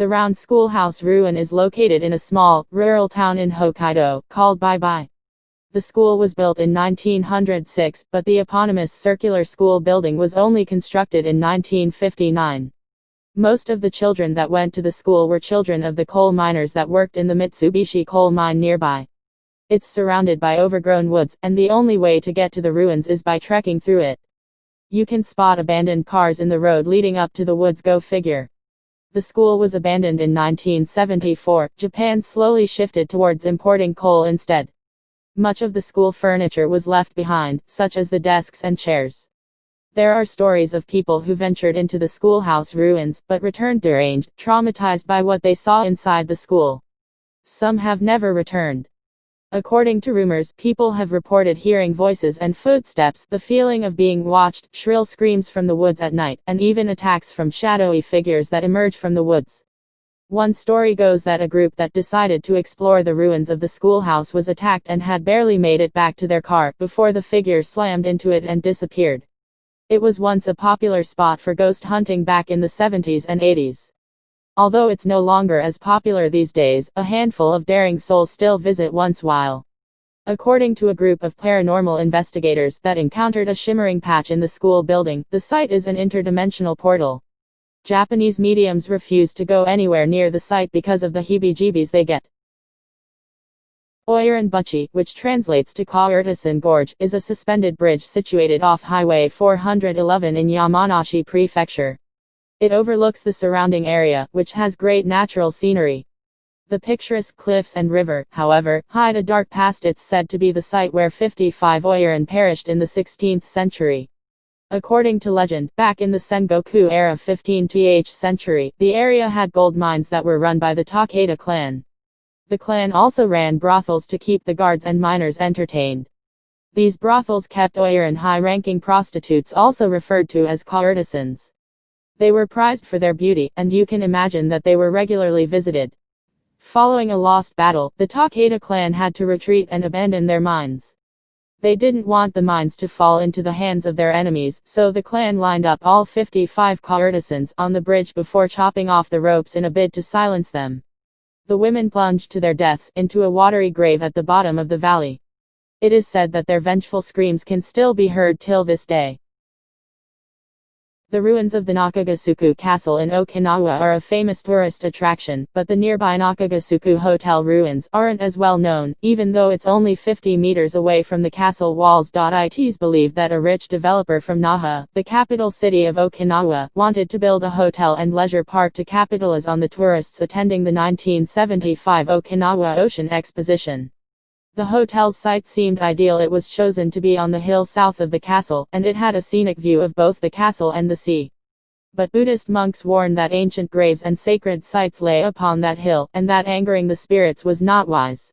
The round schoolhouse ruin is located in a small, rural town in Hokkaido, called Bye. The school was built in 1906, but the eponymous circular school building was only constructed in 1959. Most of the children that went to the school were children of the coal miners that worked in the Mitsubishi coal mine nearby. It's surrounded by overgrown woods, and the only way to get to the ruins is by trekking through it. You can spot abandoned cars in the road leading up to the woods, go figure. The school was abandoned in 1974. Japan slowly shifted towards importing coal instead. Much of the school furniture was left behind, such as the desks and chairs. There are stories of people who ventured into the schoolhouse ruins, but returned deranged, traumatized by what they saw inside the school. Some have never returned. According to rumors, people have reported hearing voices and footsteps, the feeling of being watched, shrill screams from the woods at night, and even attacks from shadowy figures that emerge from the woods. One story goes that a group that decided to explore the ruins of the schoolhouse was attacked and had barely made it back to their car before the figure slammed into it and disappeared. It was once a popular spot for ghost hunting back in the 70s and 80s. Although it's no longer as popular these days, a handful of daring souls still visit once while. According to a group of paranormal investigators that encountered a shimmering patch in the school building, the site is an interdimensional portal. Japanese mediums refuse to go anywhere near the site because of the heebie-jeebies they get. Oyerin Buchi, which translates to Kaurtisan Gorge, is a suspended bridge situated off Highway 411 in Yamanashi Prefecture. It overlooks the surrounding area, which has great natural scenery. The picturesque cliffs and river, however, hide a dark past. It's said to be the site where 55 oyerin perished in the 16th century. According to legend, back in the Sengoku era 15th century, the area had gold mines that were run by the Takeda clan. The clan also ran brothels to keep the guards and miners entertained. These brothels kept oyerin high-ranking prostitutes, also referred to as kaurtisans. They were prized for their beauty, and you can imagine that they were regularly visited. Following a lost battle, the Takeda clan had to retreat and abandon their mines. They didn't want the mines to fall into the hands of their enemies, so the clan lined up all 55 kaurtisans on the bridge before chopping off the ropes in a bid to silence them. The women plunged to their deaths into a watery grave at the bottom of the valley. It is said that their vengeful screams can still be heard till this day. The ruins of the Nakagusuku Castle in Okinawa are a famous tourist attraction, but the nearby Nakagusuku Hotel ruins aren't as well known, even though it's only 50 meters away from the castle walls. It's believed that a rich developer from Naha, the capital city of Okinawa, wanted to build a hotel and leisure park to capitalize on the tourists attending the 1975 Okinawa Ocean Exposition. The hotel's site seemed ideal. It was chosen to be on the hill south of the castle, and it had a scenic view of both the castle and the sea. But Buddhist monks warned that ancient graves and sacred sites lay upon that hill, and that angering the spirits was not wise.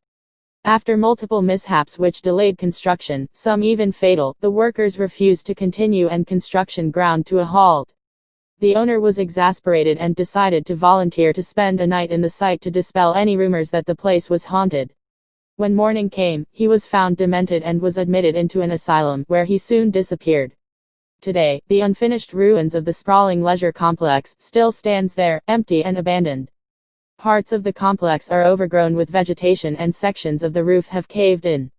After multiple mishaps which delayed construction, some even fatal, the workers refused to continue and construction ground to a halt. The owner was exasperated and decided to volunteer to spend a night in the site to dispel any rumors that the place was haunted. When morning came, he was found demented and was admitted into an asylum, where he soon disappeared. Today, the unfinished ruins of the sprawling leisure complex still stands there, empty and abandoned. Parts of the complex are overgrown with vegetation and sections of the roof have caved in.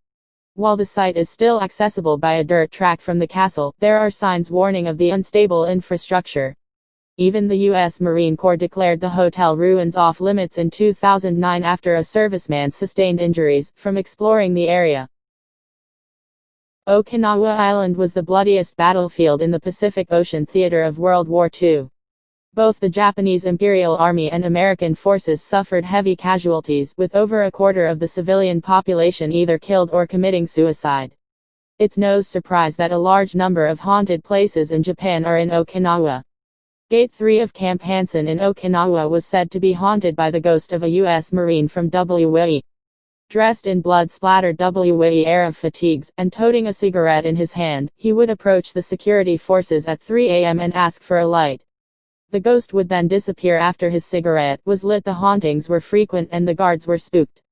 While the site is still accessible by a dirt track from the castle, there are signs warning of the unstable infrastructure. Even the U.S. Marine Corps declared the hotel ruins off limits in 2009 after a serviceman sustained injuries from exploring the area. Okinawa Island was the bloodiest battlefield in the Pacific Ocean theater of World War II. Both the Japanese Imperial Army and American forces suffered heavy casualties, with over a quarter of the civilian population either killed or committing suicide. It's no surprise that a large number of haunted places in Japan are in Okinawa. Gate 3 of Camp Hansen in Okinawa was said to be haunted by the ghost of a U.S. Marine from WE. Dressed in blood-splattered WE-era fatigues, and toting a cigarette in his hand, he would approach the security forces at 3 a.m. and ask for a light. The ghost would then disappear after his cigarette was lit. The hauntings were frequent and the guards were spooked.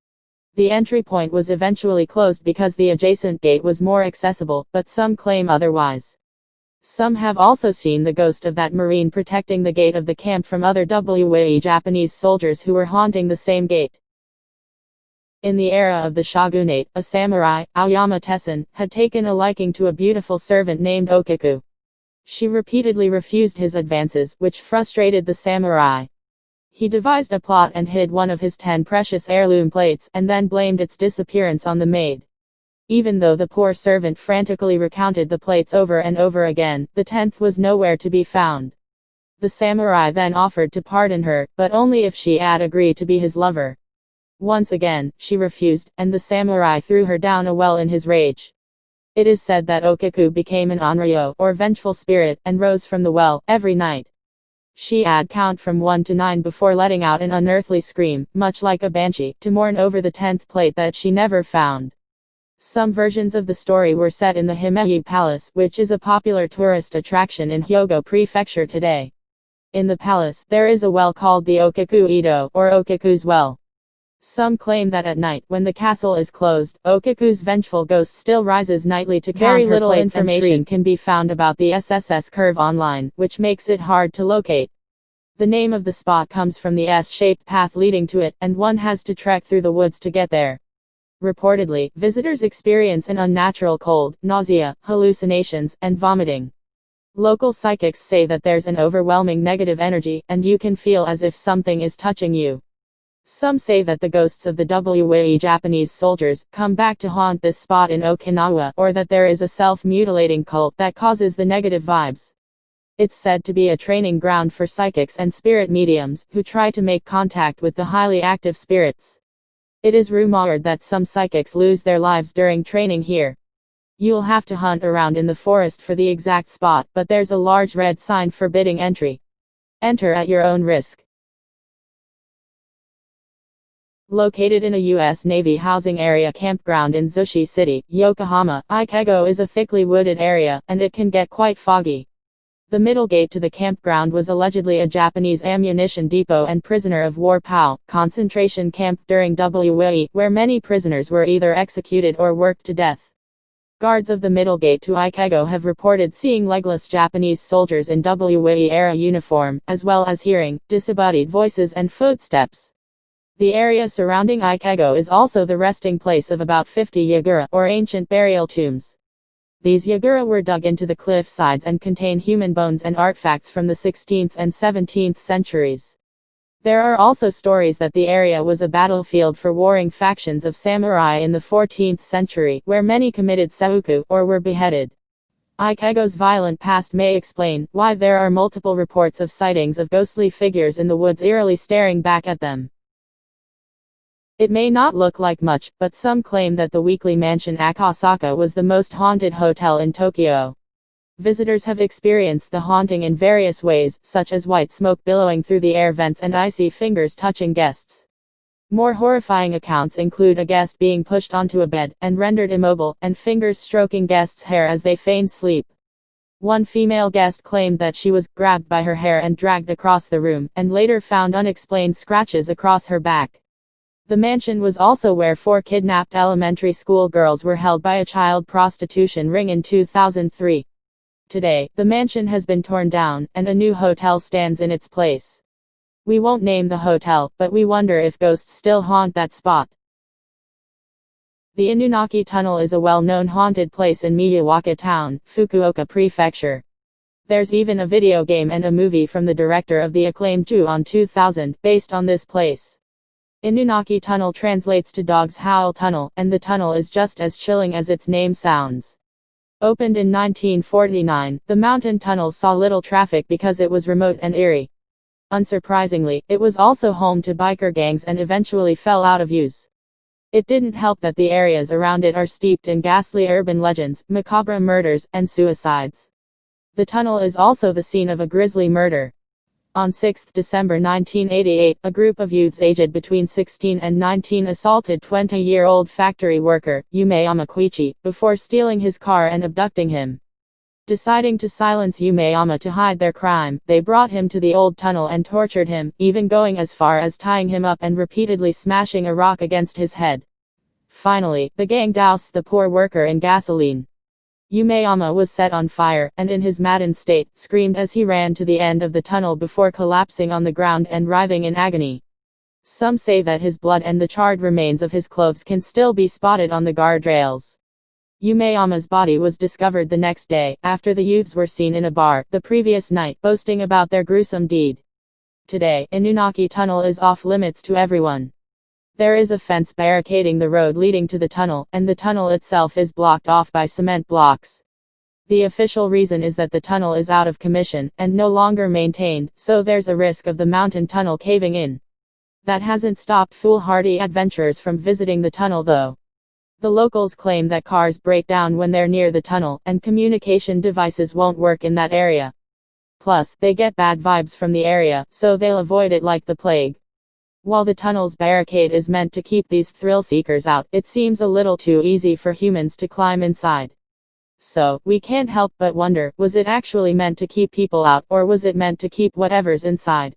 The entry point was eventually closed because the adjacent gate was more accessible, but some claim otherwise. Some have also seen the ghost of that Marine protecting the gate of the camp from other Japanese soldiers who were haunting the same gate. In the era of the shogunate, a samurai, Aoyama Tessen, had taken a liking to a beautiful servant named Okiku. She repeatedly refused his advances, which frustrated the samurai. He devised a plot and hid one of his 10 precious heirloom plates, and then blamed its disappearance on the maid. Even though the poor servant frantically recounted the plates over and over again, the 10th was nowhere to be found. The samurai then offered to pardon her, but only if she had agreed to be his lover. Once again, she refused, and the samurai threw her down a well in his rage. It is said that Okiku became an onryo, or vengeful spirit, and rose from the well, every night. She had count from 1 to 9 before letting out an unearthly scream, much like a banshee, to mourn over the 10th plate that she never found. Some versions of the story were set in the Himei Palace, which is a popular tourist attraction in Hyogo Prefecture today. In the palace, there is a well called the Okiku Ito, or Okiku's Well. Some claim that at night, when the castle is closed, Okiku's vengeful ghost still rises nightly to count her plates. Very little information can be found about the SSS curve online, which makes it hard to locate. The name of the spot comes from the S-shaped path leading to it, and one has to trek through the woods to get there. Reportedly, visitors experience an unnatural cold, nausea, hallucinations, and vomiting. Local psychics say that there's an overwhelming negative energy, and you can feel as if something is touching you. Some say that the ghosts of the Japanese soldiers come back to haunt this spot in Okinawa, or that there is a self-mutilating cult that causes the negative vibes. It's said to be a training ground for psychics and spirit mediums, who try to make contact with the highly active spirits. It is rumored that some psychics lose their lives during training here. You'll have to hunt around in the forest for the exact spot, but there's a large red sign forbidding entry. Enter at your own risk. Located in a U.S. Navy housing area campground in Zushi City, Yokohama, Ikego is a thickly wooded area, and it can get quite foggy. The middle gate to the campground was allegedly a Japanese ammunition depot and prisoner of war concentration camp during WE, where many prisoners were either executed or worked to death. Guards of the middle gate to Ikego have reported seeing legless Japanese soldiers in WE-era uniform, as well as hearing disembodied voices and footsteps. The area surrounding Ikego is also the resting place of about 50 yagura, or ancient burial tombs. These yagura were dug into the cliff sides and contain human bones and artifacts from the 16th and 17th centuries. There are also stories that the area was a battlefield for warring factions of samurai in the 14th century, where many committed seppuku, or were beheaded. Ikego's violent past may explain why there are multiple reports of sightings of ghostly figures in the woods eerily staring back at them. It may not look like much, but some claim that the weekly mansion Akasaka was the most haunted hotel in Tokyo. Visitors have experienced the haunting in various ways, such as white smoke billowing through the air vents and icy fingers touching guests. More horrifying accounts include a guest being pushed onto a bed, and rendered immobile, and fingers stroking guests' hair as they feigned sleep. One female guest claimed that she was grabbed by her hair and dragged across the room, and later found unexplained scratches across her back. The mansion was also where 4 kidnapped elementary school girls were held by a child prostitution ring in 2003. Today, the mansion has been torn down, and a new hotel stands in its place. We won't name the hotel, but we wonder if ghosts still haunt that spot. The Inunki Tunnel is a well-known haunted place in Miyawaka Town, Fukuoka Prefecture. There's even a video game and a movie from the director of the acclaimed Ju-on 2000, based on this place. Inunki Tunnel translates to Dog's Howl Tunnel, and the tunnel is just as chilling as its name sounds. Opened in 1949, the mountain tunnel saw little traffic because it was remote and eerie. Unsurprisingly, it was also home to biker gangs and eventually fell out of use. It didn't help that the areas around it are steeped in ghastly urban legends, macabre murders, and suicides. The tunnel is also the scene of a grisly murder. On 6 December 1988, a group of youths aged between 16 and 19 assaulted 20-year-old factory worker, Yumeyama Koichi, before stealing his car and abducting him. Deciding to silence Yumeyama to hide their crime, they brought him to the old tunnel and tortured him, even going as far as tying him up and repeatedly smashing a rock against his head. Finally, the gang doused the poor worker in gasoline. Umeyama was set on fire, and in his maddened state, screamed as he ran to the end of the tunnel before collapsing on the ground and writhing in agony. Some say that his blood and the charred remains of his clothes can still be spotted on the guardrails. Umeyama's body was discovered the next day, after the youths were seen in a bar the previous night, boasting about their gruesome deed. Today, Inunki Tunnel is off limits to everyone. There is a fence barricading the road leading to the tunnel, and the tunnel itself is blocked off by cement blocks. The official reason is that the tunnel is out of commission, and no longer maintained, so there's a risk of the mountain tunnel caving in. That hasn't stopped foolhardy adventurers from visiting the tunnel though. The locals claim that cars break down when they're near the tunnel, and communication devices won't work in that area. Plus, they get bad vibes from the area, so they'll avoid it like the plague. While the tunnel's barricade is meant to keep these thrill seekers out, it seems a little too easy for humans to climb inside. So, we can't help but wonder, was it actually meant to keep people out, or was it meant to keep whatever's inside?